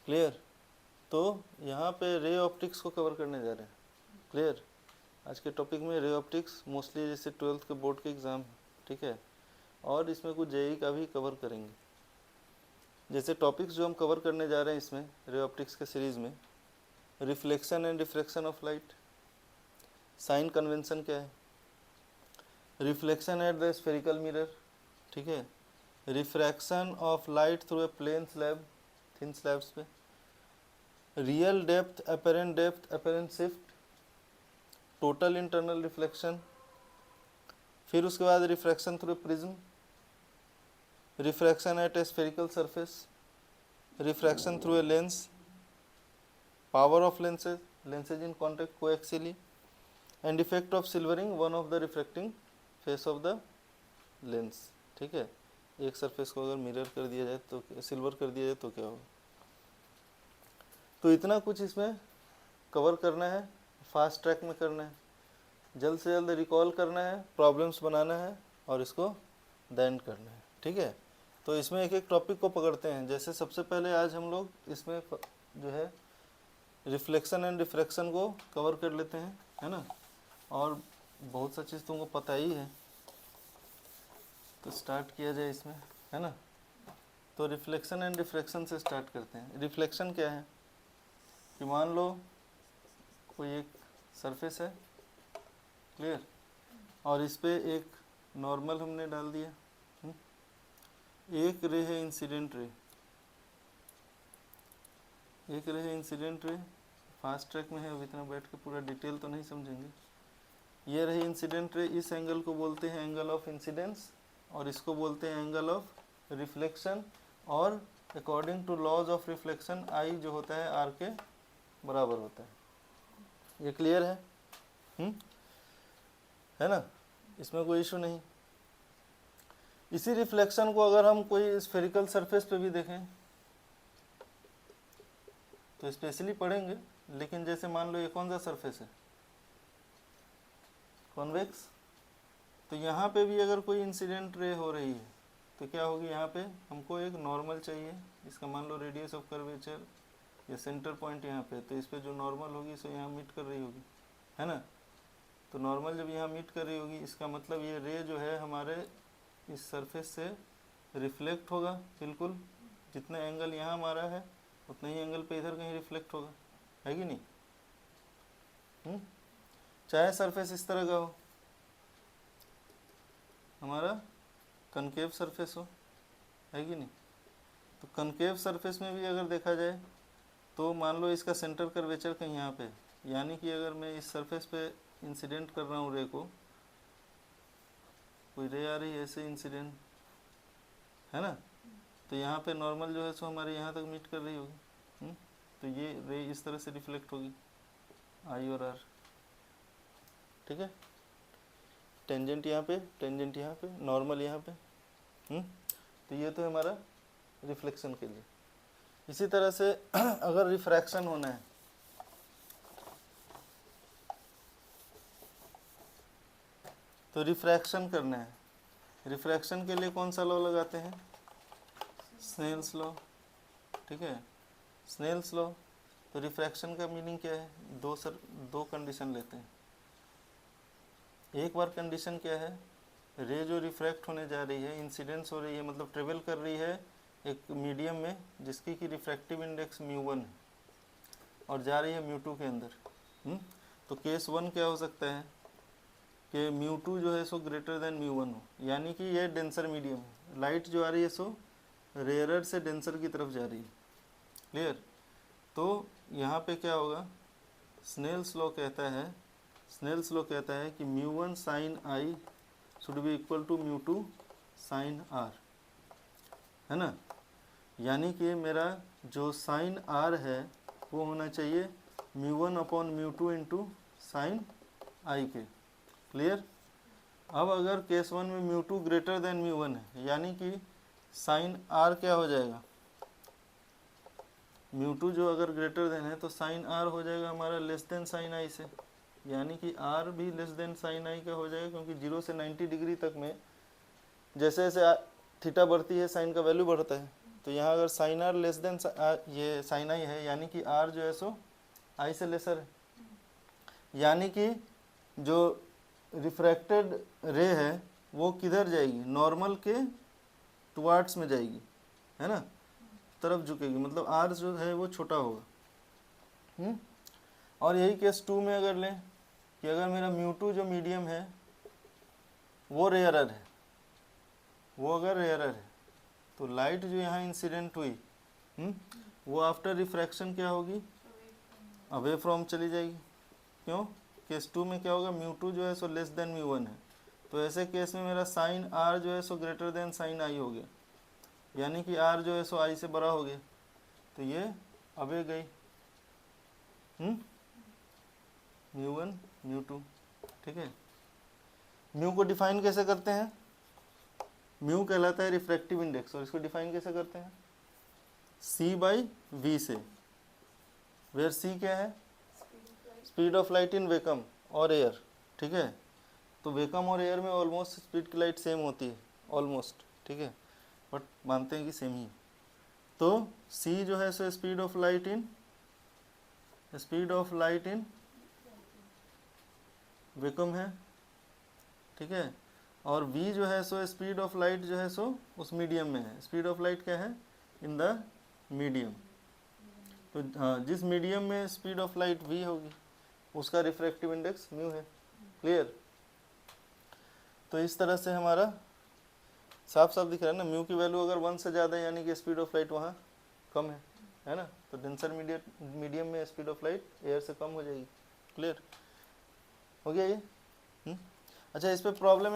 Clear. तो यहाँ पे रे ऑप्टिक्स को कवर करने जा रहे हैं। क्लियर। आज के टॉपिक में रे ऑप्टिक्स मोस्टली जैसे 12th के बोर्ड के एग्ज़ाम, ठीक है, और इसमें कुछ जेई का भी कवर करेंगे। जैसे टॉपिक्स जो हम कवर करने जा रहे हैं इसमें रे ऑप्टिक्स के सीरीज़ में, reflection and refraction of light, sign convention क्या है, reflection at the spherical mirror, ठीक है, refraction of light through a plane slab, thin slabs पे, real depth, apparent shift, total internal reflection, फिर उसके बाद refraction through prism, refraction at a spherical surface, refraction through a lens, power of lenses in contact coaxially, and effect of silvering one of the refracting face of the lens. ठीक है, एक surface को अगर mirror कर दिया जाए तो, silver कर दिया जाए तो क्या होगा। तो इतना कुछ इसमें कवर करना है, फास्ट ट्रैक में करना है, जल्द से जल्द रिकॉल करना है, प्रॉब्लम्स बनाना है और इसको दैन करना है। ठीक है, तो इसमें एक एक टॉपिक को पकड़ते हैं। जैसे सबसे पहले आज हम लोग इसमें जो है रिफ्लेक्शन एंड रिफ्रैक्शन को कवर कर लेते हैं, है ना, और बहुत सा चीज़ तुमको पता ही है, तो स्टार्ट किया जाए इसमें, है ना। तो रिफ्लेक्शन एंड रिफ्रैक्शन से स्टार्ट करते हैं। रिफ्लेक्शन क्या है कि मान लो कोई एक सरफेस है, क्लियर, और इस पे एक नॉर्मल हमने डाल दिया, एक रे है इंसिडेंट रे, एक रे है इंसिडेंट रे, फास्ट ट्रैक में है, अब इतना बैठ के पूरा डिटेल तो नहीं समझेंगे। ये रही इंसिडेंट रे, इस एंगल को बोलते हैं एंगल ऑफ इंसिडेंस और इसको बोलते हैं एंगल ऑफ रिफ्लेक्शन, और according to laws of reflection I जो होता है आर के बराबर होता है। ये क्लियर है? है ना, इसमें कोई इशू नहीं। इसी रिफ्लेक्शन को अगर हम कोई स्फेरिकल सरफेस पे भी देखें तो स्पेशली पढ़ेंगे, लेकिन जैसे मान लो ये कौन सा सरफेस है, कॉन्वेक्स, तो यहाँ पे भी अगर कोई इंसिडेंट रे हो रही है तो क्या होगी, यहाँ पे हमको एक नॉर्मल चाहिए, इसका मान लो रेडियस ऑफ कर्वेचर या सेंटर पॉइंट यहाँ पे, तो इस पर जो नॉर्मल होगी सो यहाँ मीट कर रही होगी, है ना। तो नॉर्मल जब यहाँ मीट कर रही होगी, इसका मतलब ये रे जो है हमारे इस सरफेस से रिफ्लेक्ट होगा, बिल्कुल जितना एंगल यहाँ हमारा है उतना ही एंगल पे इधर कहीं रिफ्लेक्ट होगा, है कि नहीं। चाहे सरफेस इस तरह का हो, हमारा कनकेव सरफेस हो, है कि नहीं, तो कनकेव सरफेस में भी अगर देखा जाए तो मान लो इसका सेंटर कर्वेचर कहीं यहाँ पे, यानी कि अगर मैं इस सरफेस पे इंसिडेंट कर रहा हूँ रे को, कोई रे आ रही है ऐसे इंसिडेंट, है ना, तो यहाँ पे नॉर्मल जो है सो हमारे यहाँ तक मीट कर रही होगी, तो ये रे इस तरह से रिफ्लेक्ट होगी, आई और आर। ठीक है, टेंजेंट यहाँ पे, टेंजेंट यहाँ पे, नॉर्मल यहाँ पे, तो ये तो हमारा रिफ्लेक्शन के लिए। इसी तरह से अगर रिफ्रैक्शन होना है, तो रिफ्रैक्शन करना है, रिफ्रैक्शन के लिए कौन सा लॉ लगाते हैं, स्नेल्स लॉ। ठीक है, स्नेल्स लॉ। तो रिफ्रैक्शन का मीनिंग क्या है, दो कंडीशन लेते हैं। एक बार कंडीशन क्या है, रे जो रिफ्रैक्ट होने जा रही है, इंसिडेंस हो रही है, मतलब ट्रेवल कर रही है एक मीडियम में जिसकी कि रिफ्रैक्टिव इंडेक्स μ1 है और जा रही है μ2 के अंदर। तो केस 1 क्या हो सकता है कि μ2 जो है सो ग्रेटर देन μ1 हो, यानी कि ये डेंसर मीडियम है, लाइट जो आ रही है सो रेयरर से डेंसर की तरफ जा रही है। क्लियर। तो यहाँ पे क्या होगा, स्नेल्स लॉ कहता है कि μ1 sine i should be equal to μ2 sine r, है ना, यानी कि मेरा जो साइन आर है वो होना चाहिए μ1 अपॉन μ2 इंटू साइन आई के। क्लियर। अब अगर केस 1 में μ2 ग्रेटर देन μ1 है, यानी कि साइन आर क्या हो जाएगा, μ2 जो अगर ग्रेटर देन है तो साइन आर हो जाएगा हमारा लेस देन साइन आई से, यानी कि आर भी लेस देन साइन आई का हो जाएगा, क्योंकि 0 से 90 डिग्री तक में जैसे जैसे थीटा बढ़ती है साइन का वैल्यू बढ़ता है, तो यहाँ अगर साइन आर लेस देन ये साइन आई है, यानी कि आर जो है सो आई से लेसर है, यानी कि जो रिफ्रैक्टेड रे है वो किधर जाएगी, नॉर्मल के टुवार्ड्स में जाएगी, है ना, तरफ झुकेगी, मतलब आर जो है वो छोटा होगा। और यही केस 2 में अगर लें कि अगर मेरा μ2 जो मीडियम है वो रेयरर है, वो अगर रेयरर है तो लाइट जो यहाँ इंसिडेंट हुई वो आफ्टर रिफ्रैक्शन क्या होगी, अवे फ्रॉम चली जाएगी। क्यों, केस 2 में क्या होगा, μ2 जो है सो लेस देन μ1 है, तो ऐसे केस में मेरा साइन आर जो है सो ग्रेटर देन साइन आई हो गया, यानी कि आर जो है सो आई से बड़ा हो गया, तो ये अवे गई μ1 μ2, ठीक है। म्यू को डिफाइन कैसे करते हैं, म्यू कहलाता है रिफ्रैक्टिव इंडेक्स, और इसको डिफाइन कैसे करते हैं, c बाई वी से, वेयर c क्या है, speed of light in vacuum और एयर, ठीक है। तो वेकम और एयर में ऑलमोस्ट स्पीड की लाइट सेम होती है, ऑलमोस्ट, ठीक है, बट मानते हैं कि सेम ही। तो c जो है so speed of light in vacuum है, ठीक है, और v जो है सो स्पीड ऑफ लाइट जो है सो उस मीडियम में है, स्पीड ऑफ लाइट क्या है, इन द मीडियम। तो हाँ, जिस मीडियम में स्पीड ऑफ लाइट v होगी उसका रिफ्रैक्टिव इंडेक्स म्यू है, क्लियर। तो इस तरह से हमारा साफ साफ दिख रहा है ना, म्यू की वैल्यू अगर 1 से ज़्यादा है यानी कि स्पीड ऑफ लाइट वहाँ कम है ना, तो डेंसर मीडियम में स्पीड ऑफ लाइट एयर से कम हो जाएगी, क्लियर हो गया ये। अच्छा, इस पे प्रॉब्लम